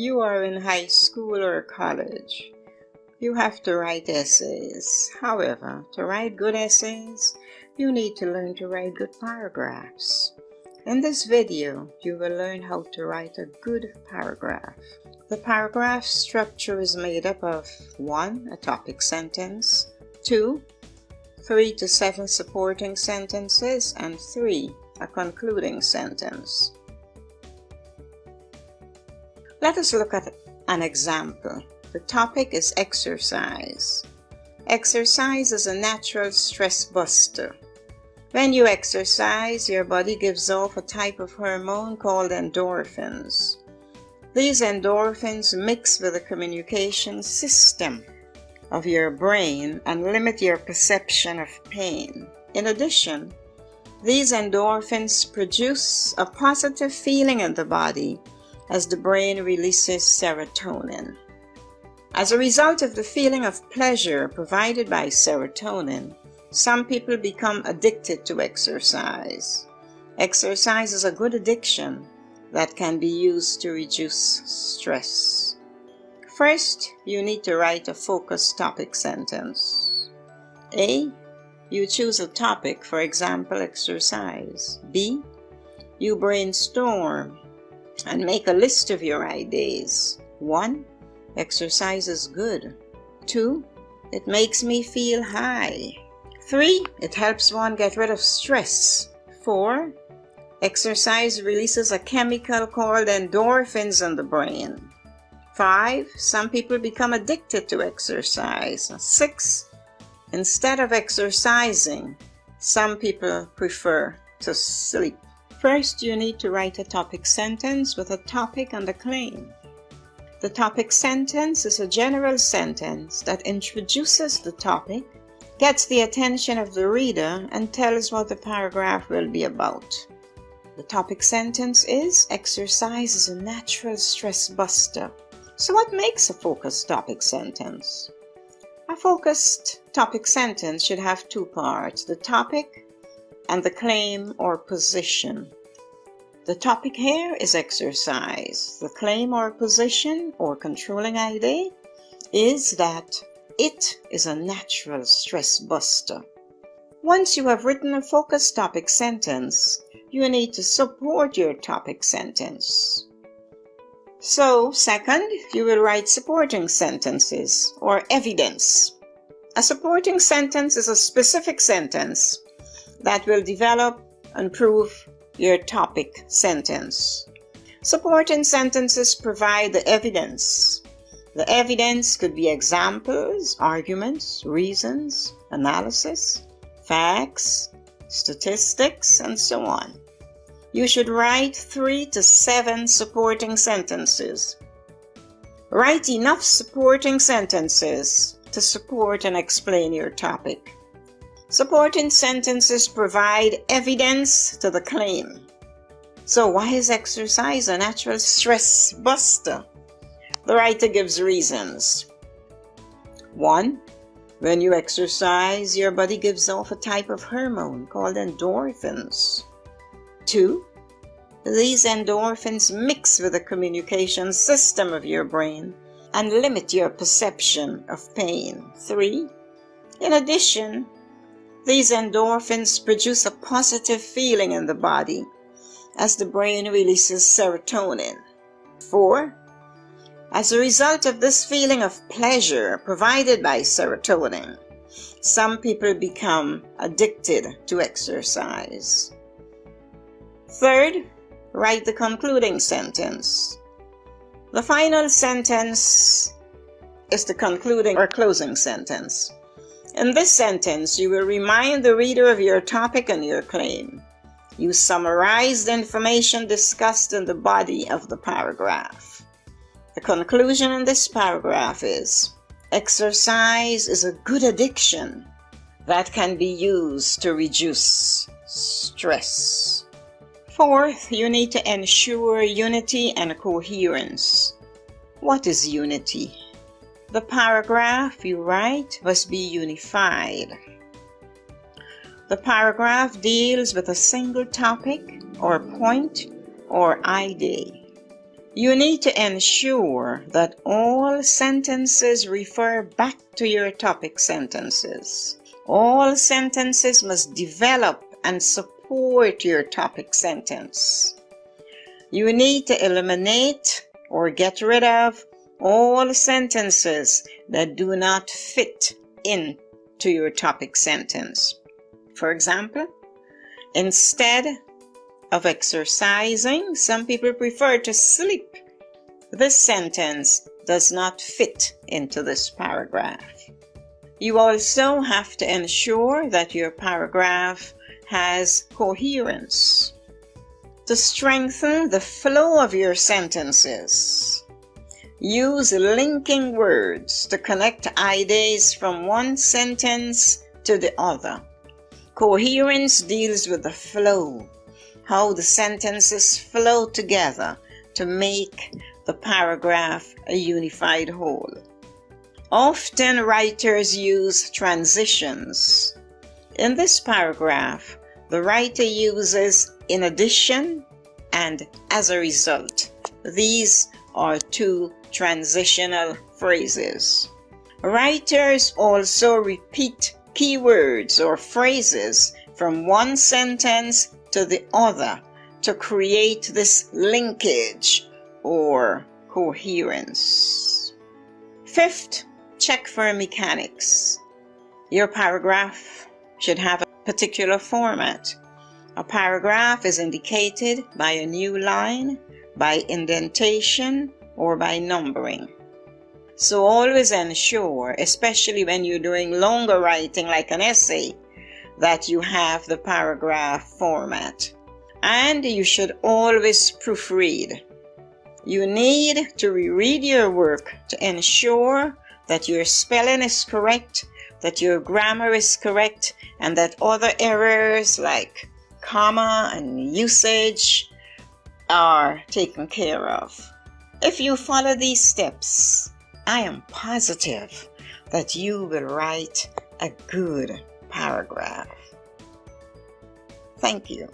you are in high school or college, you have to write essays. However, to write good essays, you need to learn to write good paragraphs. In this video, you will learn how to write a good paragraph. The paragraph structure is made up of 1. A topic sentence, 2. 3 to 7 supporting sentences, and 3. A concluding sentence. Let us look at an example. The topic is exercise. Exercise is a natural stress buster. When you exercise, your body gives off a type of hormone called endorphins. These endorphins mix with the communication system of your brain and limit your perception of pain. In addition, these endorphins produce a positive feeling in the body as the brain releases serotonin. As a result of the feeling of pleasure provided by serotonin, some people become addicted to exercise. Exercise is a good addiction that can be used to reduce stress. First, you need to write a focused topic sentence. A. You choose a topic, for example, exercise. B. You brainstorm and make a list of your ideas. 1. Exercise is good. 2. It makes me feel high. 3. It helps one get rid of stress. 4. Exercise releases a chemical called endorphins in the brain. 5. Some people become addicted to exercise. 6. Instead of exercising, some people prefer to sleep. First, you need to write a topic sentence with a topic and a claim. The topic sentence is a general sentence that introduces the topic, gets the attention of the reader, and tells what the paragraph will be about. The topic sentence is, exercise is a natural stress buster. So what makes a focused topic sentence? A focused topic sentence should have 2 parts, the topic and the claim or position. The topic here is exercise. The claim or position or controlling idea is that it is a natural stress buster. Once you have written a focused topic sentence, you need to support your topic sentence. So, second, you will write supporting sentences or evidence. A supporting sentence is a specific sentence that will develop and prove your topic sentence. Supporting sentences provide the evidence. The evidence could be examples, arguments, reasons, analysis, facts, statistics, and so on. You should write 3 to 7 supporting sentences. Write enough supporting sentences to support and explain your topic. Supporting sentences provide evidence to the claim. So why is exercise a natural stress buster? The writer gives reasons. 1. When you exercise, your body gives off a type of hormone called endorphins. 2. These endorphins mix with the communication system of your brain and limit your perception of pain. 3. In addition, these endorphins produce a positive feeling in the body as the brain releases serotonin. 4. As a result of this feeling of pleasure provided by serotonin, some people become addicted to exercise. Third, write the concluding sentence. The final sentence is the concluding or closing sentence. In this sentence, you will remind the reader of your topic and your claim. You summarize the information discussed in the body of the paragraph. The conclusion in this paragraph is, exercise is a good addiction that can be used to reduce stress. Fourth, you need to ensure unity and coherence. What is unity? The paragraph you write must be unified. The paragraph deals with a single topic or point or idea. You need to ensure that all sentences refer back to your topic sentences. All sentences must develop and support your topic sentence. You need to eliminate or get rid of all sentences that do not fit into your topic sentence. For example, instead of exercising, some people prefer to sleep. This sentence does not fit into this paragraph. You also have to ensure that your paragraph has coherence. To strengthen the flow of your sentences, use linking words to connect ideas from one sentence to the other. Coherence deals with the flow, how the sentences flow together to make the paragraph a unified whole. Often writers use transitions. In this paragraph, the writer uses in addition and as a result. These are two transitional phrases. Writers also repeat keywords or phrases from one sentence to the other to create this linkage or coherence. Fifth, check for mechanics. Your paragraph should have a particular format. A paragraph is indicated by a new line, by indentation, or by numbering. So always ensure, especially when you're doing longer writing like an essay, that you have the paragraph format. And you should always proofread. You need to reread your work to ensure that your spelling is correct, that your grammar is correct, and that other errors like comma and usage are taken care of. If you follow these steps, I am positive that you will write a good paragraph. Thank you.